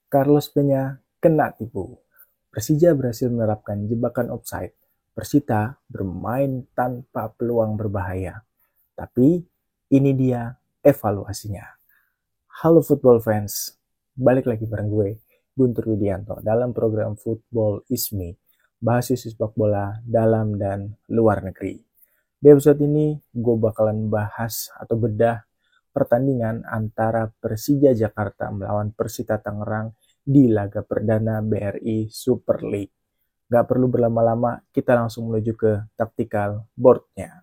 Carlos Peña kena tipu. Persija berhasil menerapkan jebakan offside. Persita bermain tanpa peluang berbahaya. Tapi ini dia evaluasinya. Halo football fans, balik lagi bareng gue, Guntur Widianto, dalam program Football Is Me, bahas isu sepak bola dalam dan luar negeri. Di episode ini, gue bakalan bahas atau bedah pertandingan antara Persija Jakarta melawan Persita Tangerang di laga perdana BRI Super League. Gak perlu berlama-lama, kita langsung menuju ke tactical board-nya.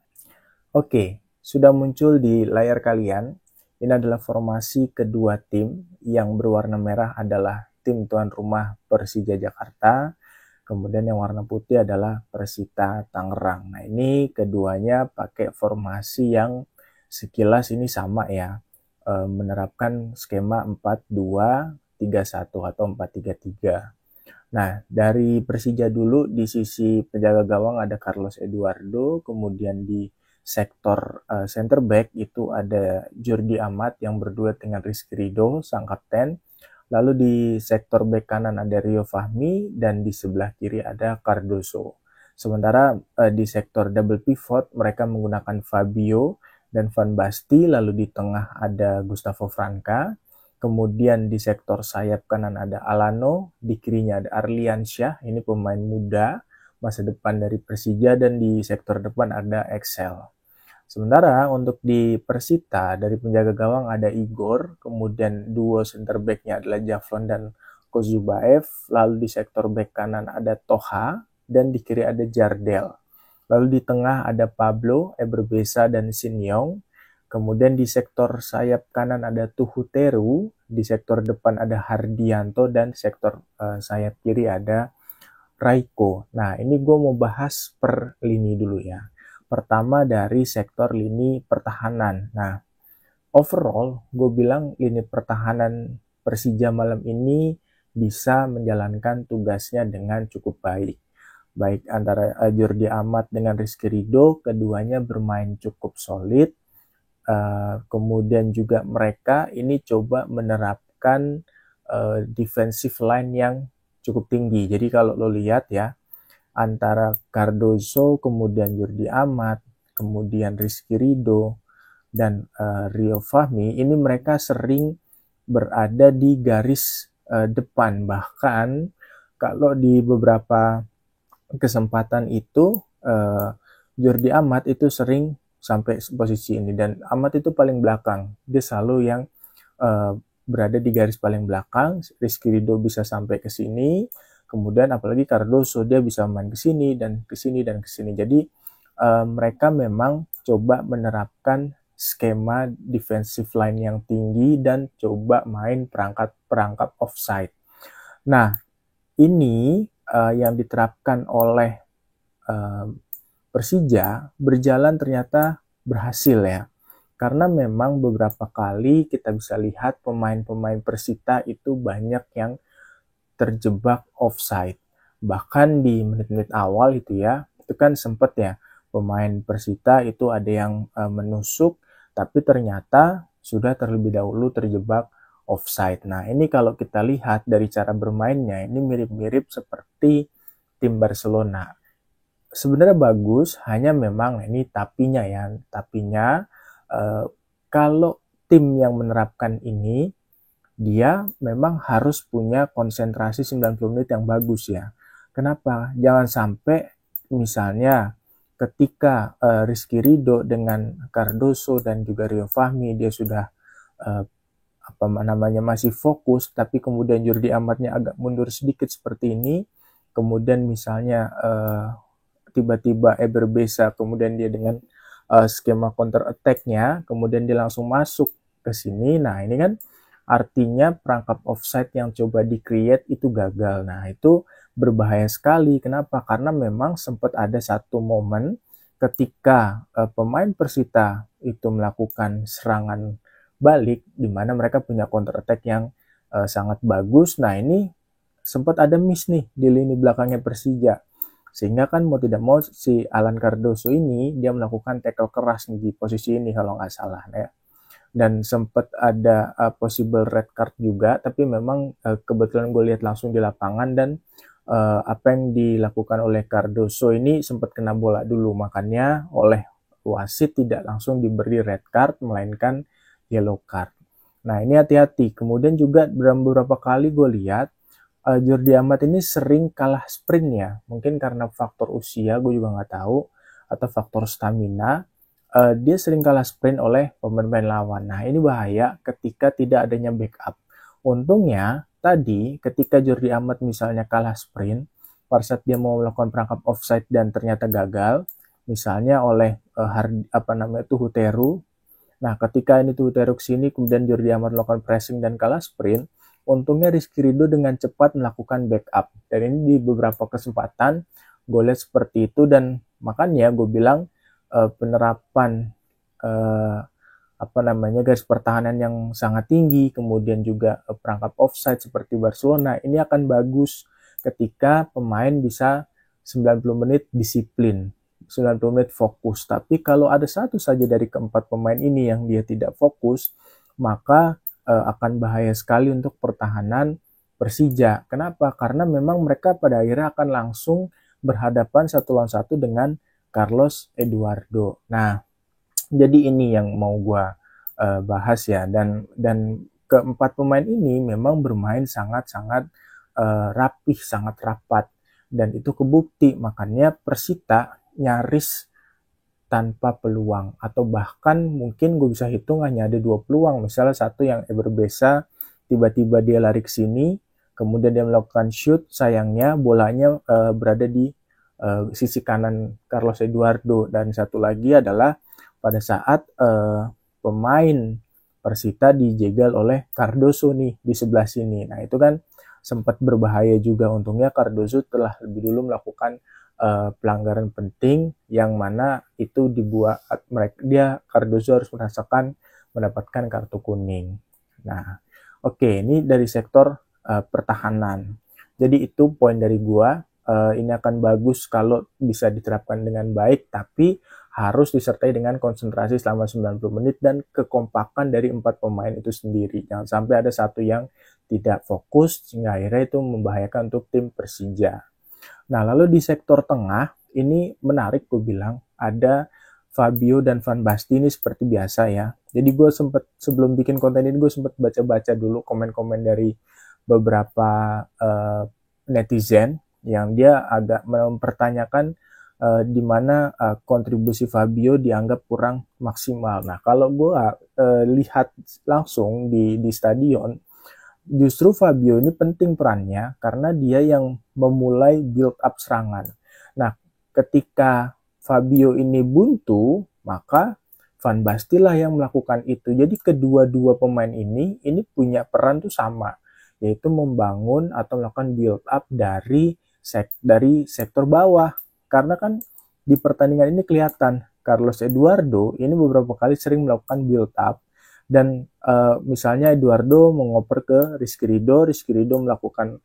Oke, sudah muncul di layar kalian. Ini adalah formasi kedua tim. Yang berwarna merah adalah tim tuan rumah Persija Jakarta. Kemudian yang warna putih adalah Persita Tangerang. Nah, ini keduanya pakai formasi yang sekilas ini sama ya. Menerapkan skema 4-2-3-1 atau 4-3-3. Nah, dari Persija dulu, di sisi penjaga gawang ada Carlos Eduardo, kemudian di sektor center back itu ada Jordi Amat yang berduet dengan Rizky Ridho, sang kapten. Lalu di sektor back kanan ada Rio Fahmi dan di sebelah kiri ada Cardoso. Sementara di sektor double pivot mereka menggunakan Fabio dan Van Basten, lalu di tengah ada Gustavo Franca. Kemudian di sektor sayap kanan ada Alano, di kirinya ada Arliansyah, ini pemain muda, masa depan dari Persija, dan di sektor depan ada Excel. Sementara untuk di Persita, dari penjaga gawang ada Igor, kemudian duo center back-nya adalah Javlon dan Kozubaev, lalu di sektor back kanan ada Toha, dan di kiri ada Jardel. Lalu di tengah ada Pablo, Eberbesa, dan Sinyong. Kemudian di sektor sayap kanan ada Tuhuteru, di sektor depan ada Hardianto, dan sektor sayap kiri ada Raiko. Nah, ini gue mau bahas per lini dulu ya. Pertama dari sektor lini pertahanan. Nah, overall gue bilang lini pertahanan Persija malam ini bisa menjalankan tugasnya dengan cukup baik. Baik antara Jordi Amat dengan Rizky Ridho, keduanya bermain cukup solid. Kemudian juga mereka ini coba menerapkan defensive line yang cukup tinggi. Jadi kalau lo lihat ya, antara Cardoso, kemudian Jordi Amat, kemudian Rizky Ridho, dan Rio Fahmi, ini mereka sering berada di garis depan. Bahkan kalau di beberapa kesempatan itu Jordi Amat itu sering sampai posisi ini, dan Amat itu paling belakang, dia selalu yang berada di garis paling belakang. Rizky Ridho bisa sampai ke sini, kemudian apalagi Cardoso dia bisa main ke sini dan ke sini dan ke sini. Jadi mereka memang coba menerapkan skema defensive line yang tinggi dan coba main perangkap offside. Nah, ini yang diterapkan oleh Persija berjalan ternyata berhasil ya. Karena memang beberapa kali kita bisa lihat pemain-pemain Persita itu banyak yang terjebak offside. Bahkan di menit-menit awal itu ya, itu kan sempat ya pemain Persita itu ada yang menusuk, tapi ternyata sudah terlebih dahulu terjebak offside. Nah, ini kalau kita lihat dari cara bermainnya, ini mirip-mirip seperti tim Barcelona. Sebenarnya bagus, hanya memang ini tapinya ya. Tapinya kalau tim yang menerapkan ini, dia memang harus punya konsentrasi 90 menit yang bagus ya. Kenapa? Jangan sampai misalnya ketika Rizky Ridho dengan Cardoso dan juga Rio Fahmi dia sudah masih fokus, tapi kemudian Jordi Amatnya agak mundur sedikit seperti ini, kemudian misalnya tiba-tiba Eberbesa kemudian dia dengan skema counter attack-nya, kemudian dia langsung masuk ke sini. Nah, ini kan artinya perangkap offside yang coba di-create itu gagal. Nah, itu berbahaya sekali. Kenapa? Karena memang sempat ada satu momen ketika pemain Persita itu melakukan serangan balik, di mana mereka punya counter attack yang sangat bagus. Nah, ini sempat ada miss nih di lini belakangnya Persija. Sehingga kan mau tidak mau si Alan Cardoso ini dia melakukan tackle keras nih di posisi ini kalau nggak salah ya. dan sempat ada possible red card juga, tapi memang kebetulan gue lihat langsung di lapangan dan apa yang dilakukan oleh Cardoso ini sempat kena bola dulu, makanya oleh wasit tidak langsung diberi red card melainkan yellow card. Nah ini hati-hati. Kemudian juga dalam beberapa kali gue lihat Jordi Amat ini sering kalah sprint ya, mungkin karena faktor usia, gue juga nggak tahu, atau faktor stamina. Dia sering kalah sprint oleh pemain lawan. Nah ini bahaya ketika tidak adanya backup. Untungnya tadi ketika Jordi Amat misalnya kalah sprint, pada saat dia mau melakukan perangkap offside dan ternyata gagal, misalnya oleh Huteru. Nah ketika ini Huteru kesini, kemudian Jordi Amat melakukan pressing dan kalah sprint, untungnya Rizky Ridho dengan cepat melakukan backup. Dan ini di beberapa kesempatan gue lihat seperti itu, dan makanya gue bilang penerapan garis pertahanan yang sangat tinggi, kemudian juga perangkap offside seperti Barcelona, ini akan bagus ketika pemain bisa 90 menit disiplin, 90 menit fokus. Tapi kalau ada satu saja dari keempat pemain ini yang dia tidak fokus, maka akan bahaya sekali untuk pertahanan Persija. Kenapa? Karena memang mereka pada akhirnya akan langsung berhadapan satu lawan satu dengan Carlos Eduardo. Nah, jadi ini yang mau gue bahas ya. Dan keempat pemain ini memang bermain sangat-sangat rapih, sangat rapat. Dan itu kebukti. Makanya Persita nyaris tanpa peluang, atau bahkan mungkin gue bisa hitung hanya ada 2 peluang. Misalnya satu yang Eberbesa tiba-tiba dia lari ke sini, kemudian dia melakukan shoot, sayangnya bolanya berada di sisi kanan Carlos Eduardo. Dan satu lagi adalah pada saat pemain Persita dijegal oleh Cardoso nih di sebelah sini. Nah itu kan sempat berbahaya juga. Untungnya Cardoso telah lebih dulu melakukan pelanggaran penting yang mana itu dibuat Cardoso harus mendapatkan kartu kuning. Nah, oke, ini dari sektor pertahanan. Jadi itu poin dari gua. Ini akan bagus kalau bisa diterapkan dengan baik, tapi harus disertai dengan konsentrasi selama 90 menit dan kekompakan dari 4 pemain itu sendiri. Jangan sampai ada satu yang tidak fokus sehingga akhirnya itu membahayakan untuk tim Persija. Nah, lalu di sektor tengah, ini menarik gue bilang, ada Fabio dan Van Basten ini seperti biasa ya. Jadi gue sempat, sebelum bikin konten ini, gue sempat baca-baca dulu komen-komen dari beberapa netizen, yang dia agak mempertanyakan di mana kontribusi Fabio dianggap kurang maksimal. Nah, kalau gue lihat langsung di stadion, justru Fabio ini penting perannya karena dia yang memulai build up serangan. Nah, ketika Fabio ini buntu, maka Van Basten lah yang melakukan itu. Jadi kedua-dua pemain ini punya peran tuh sama, yaitu membangun atau melakukan build up dari sektor bawah. Karena kan di pertandingan ini kelihatan Carlos Eduardo ini beberapa kali sering melakukan build up. Dan misalnya Eduardo mengoper ke Rizky Ridho melakukan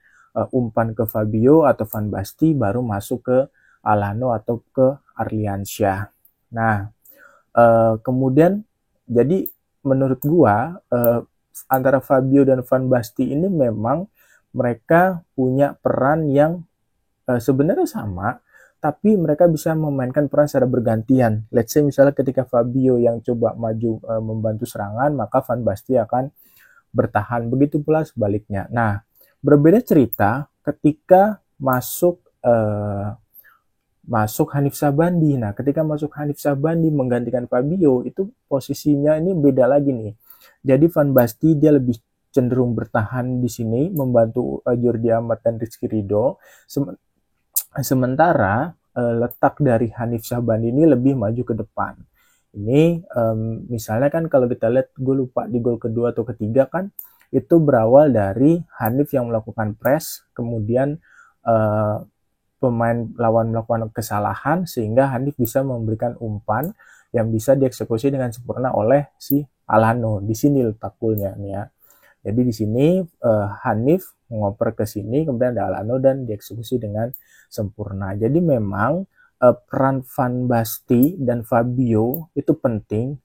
umpan ke Fabio atau Van Basten, baru masuk ke Alano atau ke Arliansyah. Nah, kemudian jadi menurut gua antara Fabio dan Van Basten ini memang mereka punya peran yang sebenarnya sama, tapi mereka bisa memainkan peran secara bergantian. Let's say misalnya ketika Fabio yang coba maju membantu serangan, maka Van Basten akan bertahan. Begitu pula sebaliknya. Nah, berbeda cerita ketika masuk Hanif Sabandi. Nah, ketika masuk Hanif Sabandi menggantikan Fabio, itu posisinya ini beda lagi nih. Jadi Van Basten dia lebih cenderung bertahan di sini, membantu Jordi Amat dan Rizky Ridho. Sementara letak dari Hanif Sabandi ini lebih maju ke depan. Ini misalnya kan kalau kita lihat, gue lupa di gol kedua atau ketiga kan, itu berawal dari Hanif yang melakukan press, kemudian pemain lawan melakukan kesalahan sehingga Hanif bisa memberikan umpan yang bisa dieksekusi dengan sempurna oleh si Alano. Di sini letak golnya nih ya. Jadi di sini Hanif ngoper ke sini, kemudian ada Alano dan dieksekusi dengan sempurna. Jadi memang peran Van Basten dan Fabio itu penting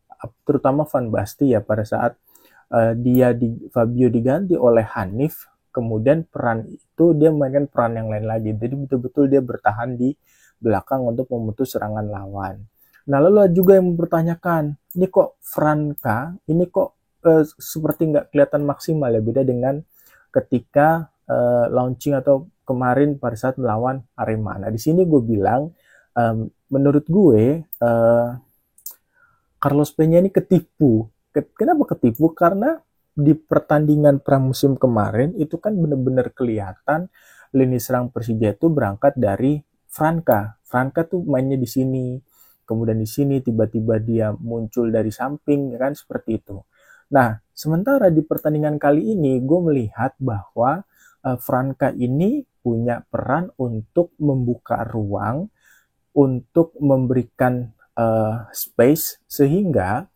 terutama Van Basten ya, pada saat Fabio diganti oleh Hanif, kemudian peran itu dia mainkan peran yang lain lagi. Jadi betul-betul dia bertahan di belakang untuk memutus serangan lawan. Nah, lalu juga yang mempertanyakan, ini kok Franka, ini kok seperti nggak kelihatan maksimal ya, beda dengan ketika launching atau kemarin pada saat melawan Arema. Nah, di sini gue bilang, menurut gue, Carlos Peña ini ketipu. Kenapa ketipu? Karena di pertandingan pramusim kemarin itu kan benar-benar kelihatan lini serang Persija itu berangkat dari Franka. Franka tuh mainnya di sini, kemudian di sini tiba-tiba dia muncul dari samping, ya kan, seperti itu. Nah, sementara di pertandingan kali ini gue melihat bahwa Franka ini punya peran untuk membuka ruang, untuk memberikan space, sehingga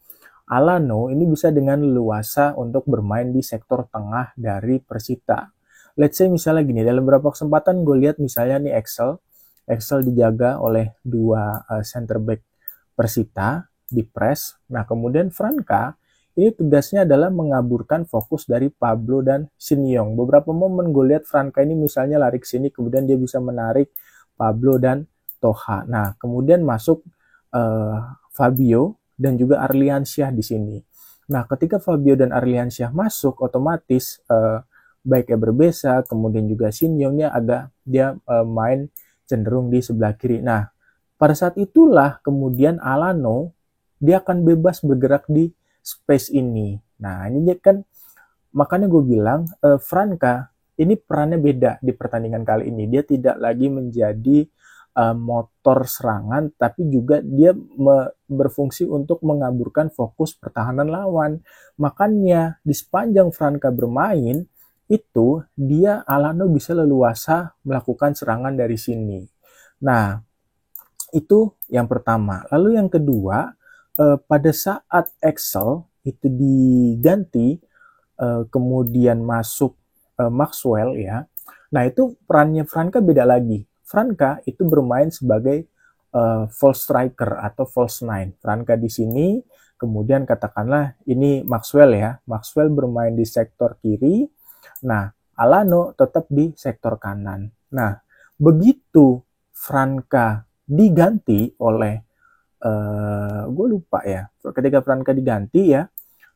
Alano ini bisa dengan leluasa untuk bermain di sektor tengah dari Persita. Let's say misalnya gini, dalam beberapa kesempatan gue lihat misalnya nih Excel dijaga oleh dua center back Persita di press. Nah, kemudian Franka ini tugasnya adalah mengaburkan fokus dari Pablo dan Shin-Yong. Beberapa momen gue lihat Franka ini misalnya lari ke sini, kemudian dia bisa menarik Pablo dan Toha. Nah, kemudian masuk Fabio dan juga Arliansyah di sini. Nah, ketika Fabio dan Arliansyah masuk, otomatis baiknya berbeza, kemudian juga Shin-Yongnya dia main cenderung di sebelah kiri. Nah, pada saat itulah kemudian Alano dia akan bebas bergerak di space ini. Nah, ini kan makanya gue bilang Franka ini perannya beda di pertandingan kali ini. Dia tidak lagi menjadi motor serangan, tapi juga dia berfungsi untuk mengaburkan fokus pertahanan lawan. Makanya di sepanjang Franka bermain itu dia Alano bisa leluasa melakukan serangan dari sini. Nah, itu yang pertama. Lalu yang kedua, pada saat Excel itu diganti kemudian masuk Maxwell ya. Nah, itu perannya Franka beda lagi. Franka itu bermain sebagai false striker atau false nine. Franka di sini, kemudian katakanlah ini Maxwell ya. Maxwell bermain di sektor kiri. Nah, Alano tetap di sektor kanan. Nah, begitu Franka diganti oleh gue lupa ya. Ketika Franka diganti ya,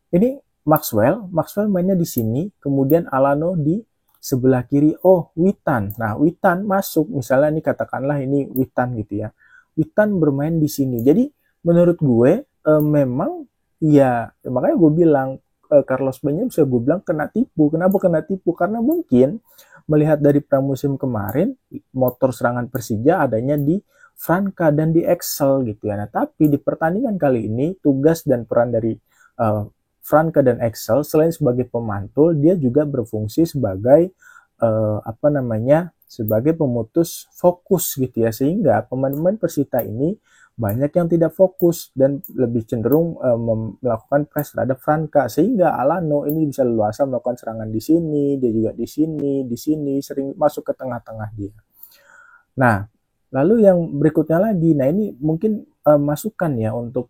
ini Maxwell mainnya di sini, kemudian Alano di sebelah kiri. Oh, Witan. Nah, Witan masuk, misalnya ini katakanlah ini Witan gitu ya. Witan bermain di sini. Jadi menurut gue memang ya, makanya gue bilang Carlos Peña bisa gue bilang kena tipu. Kenapa kena tipu? Karena mungkin melihat dari pramusim kemarin motor serangan Persija adanya di Franka dan di Excel gitu ya. Nah, tapi di pertandingan kali ini tugas dan peran dari Franka dan Excel selain sebagai pemantul, dia juga berfungsi sebagai sebagai pemutus fokus gitu ya, sehingga pemain-pemain Persita ini banyak yang tidak fokus dan lebih cenderung melakukan press terhadap Franka, sehingga Alano ini bisa leluasa melakukan serangan di sini, dia juga di sini sering masuk ke tengah-tengah dia. Nah, lalu yang berikutnya lagi, nah ini mungkin masukan ya untuk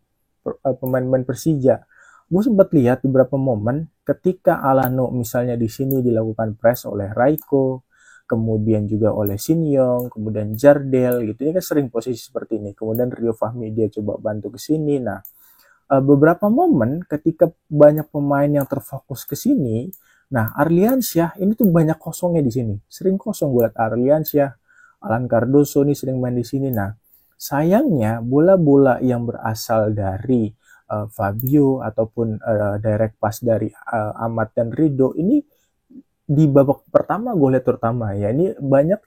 pemain-pemain Persija. Gue sempat lihat beberapa momen ketika Alano misalnya di sini dilakukan press oleh Raiko, kemudian juga oleh Shin-Yong, kemudian Jardel gitu. Ini kan sering posisi seperti ini. Kemudian Rio Fahmi dia coba bantu ke sini. Nah, beberapa momen ketika banyak pemain yang terfokus ke sini, nah Arliansyah ini tuh banyak kosongnya di sini. Sering kosong gue lihat Arliansyah, Alan Cardoso nih sering main di sini. Nah, sayangnya bola-bola yang berasal dari Fabio ataupun direct pass dari Ahmad dan Rido ini di babak pertama gue lihat terutama ya, ini banyak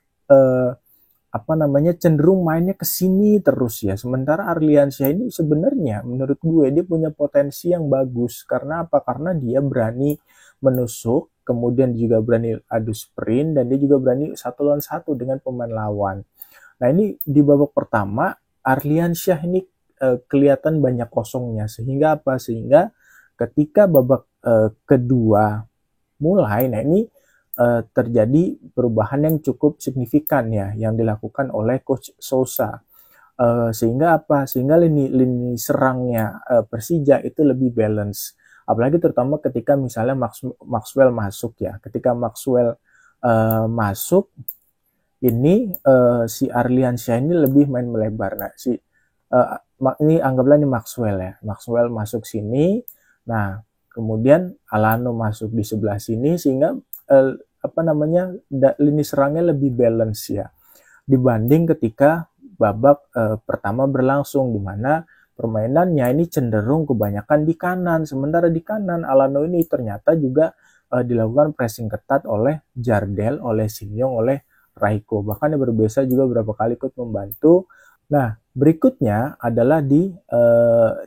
cenderung mainnya ke sini terus ya. Sementara Arliansyah ini sebenarnya menurut gue dia punya potensi yang bagus. Karena apa? Karena dia berani menusuk, kemudian juga berani adu sprint, dan dia juga berani 1-on-1 dengan pemain lawan. Nah, ini di babak pertama Arliansyah ini kelihatan banyak kosongnya, sehingga apa? Sehingga ketika babak kedua mulai, nah ini terjadi perubahan yang cukup signifikan ya yang dilakukan oleh Coach Sousa. Sehingga apa? Sehingga lini serangnya Persija itu lebih balance. Apalagi terutama ketika misalnya Maxwell masuk ya. Ketika Maxwell masuk, ini si Arliansyah ini lebih main melebar. Nah, ini anggaplah ini Maxwell ya. Maxwell masuk sini. Nah, kemudian Alano masuk di sebelah sini sehingga lini serangnya lebih balance ya. Dibanding ketika babak pertama berlangsung di mana permainannya ini cenderung kebanyakan di kanan. Sementara di kanan Alano ini ternyata juga dilakukan pressing ketat oleh Jardel, oleh Shin-Yong, oleh Raiko. Bahkan Berbesa juga beberapa kali ikut membantu. Nah, berikutnya adalah di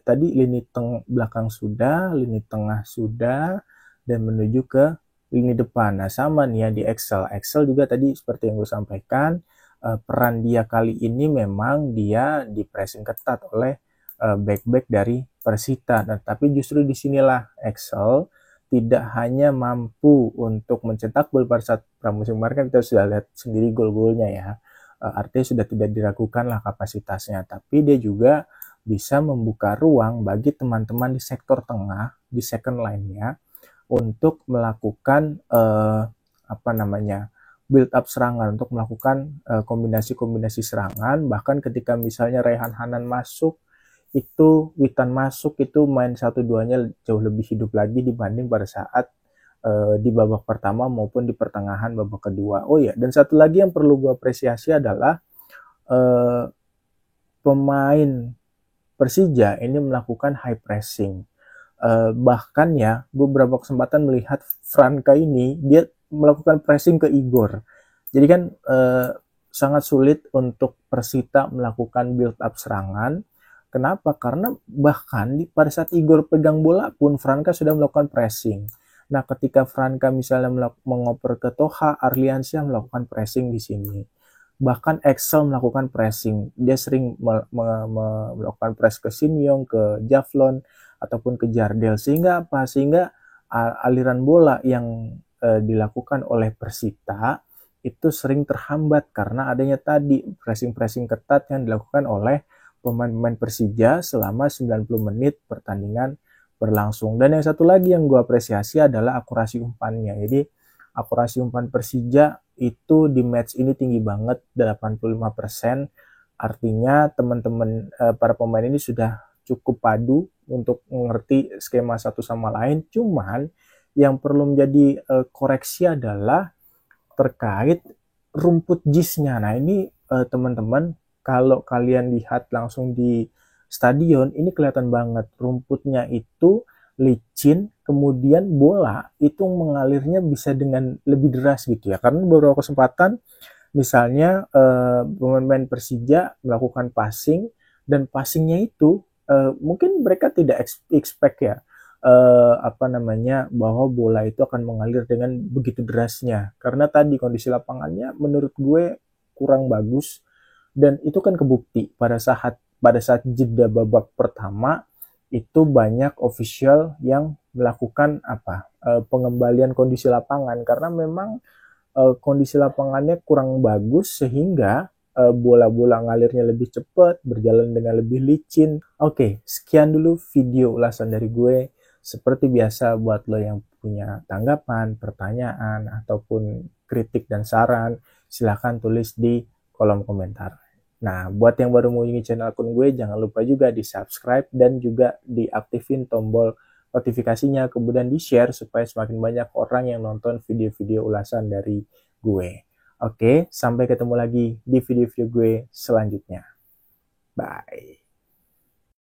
tadi lini belakang sudah, lini tengah sudah, dan menuju ke lini depan. Nah, sama nih ya di Excel. Excel juga tadi seperti yang gue sampaikan, peran dia kali ini memang dia di pressing ketat oleh back-back dari Persita. Nah, tapi justru disinilah Excel tidak hanya mampu untuk mencetak gol pada saat pramusim kemarin, kan kita sudah lihat sendiri gol-golnya ya. Artinya sudah tidak diragukan lah kapasitasnya, tapi dia juga bisa membuka ruang bagi teman-teman di sektor tengah, di second line-nya untuk melakukan build up serangan, untuk melakukan kombinasi-kombinasi serangan. Bahkan ketika misalnya Raihan Hanan masuk, itu Witan masuk, itu main 1-2-nya jauh lebih hidup lagi dibanding pada saat di babak pertama maupun di pertengahan babak kedua. Oh ya, dan satu lagi yang perlu gue apresiasi adalah pemain Persija ini melakukan high pressing. Bahkan ya, beberapa kesempatan melihat Franka ini dia melakukan pressing ke Igor. Jadi kan sangat sulit untuk Persita melakukan build up serangan. Kenapa? Karena bahkan pada saat Igor pegang bola pun Franka sudah melakukan pressing. Nah, ketika Franka misalnya mengoper ke Toha, Arliansyah melakukan pressing di sini. Bahkan Excel melakukan pressing. Dia sering melakukan press ke Shin-Yong, ke Javlon, ataupun ke Jardel. Sehingga apa? Sehingga aliran bola yang dilakukan oleh Persita itu sering terhambat karena adanya tadi pressing-pressing ketat yang dilakukan oleh pemain-pemain Persija selama 90 menit pertandingan berlangsung. Dan yang satu lagi yang gue apresiasi adalah akurasi umpannya. Jadi akurasi umpan Persija itu di match ini tinggi banget, 85%. Artinya teman-teman para pemain ini sudah cukup padu untuk mengerti skema satu sama lain. Cuman yang perlu menjadi koreksi adalah terkait rumput JIS-nya. Nah, ini teman-teman, kalau kalian lihat langsung di stadion, ini kelihatan banget rumputnya itu licin, kemudian bola itu mengalirnya bisa dengan lebih deras gitu ya. Karena beberapa kesempatan misalnya pemain Persija melakukan passing, dan passingnya itu mungkin mereka tidak expect ya bahwa bola itu akan mengalir dengan begitu derasnya. Karena tadi kondisi lapangannya menurut gue kurang bagus. Dan itu kan kebukti pada saat jeda babak pertama itu banyak official yang melakukan pengembalian kondisi lapangan karena memang kondisi lapangannya kurang bagus sehingga bola-bola ngalirnya lebih cepat, berjalan dengan lebih licin. Oke, sekian dulu video ulasan dari gue. Seperti biasa, buat lo yang punya tanggapan, pertanyaan, ataupun kritik dan saran, silahkan tulis di kolom komentar. Nah, buat yang baru mengunjungi channel akun gue, jangan lupa juga di subscribe dan juga diaktifin tombol notifikasinya, kemudian di share supaya semakin banyak orang yang nonton video-video ulasan dari gue. Oke, sampai ketemu lagi di video-video gue selanjutnya. Bye.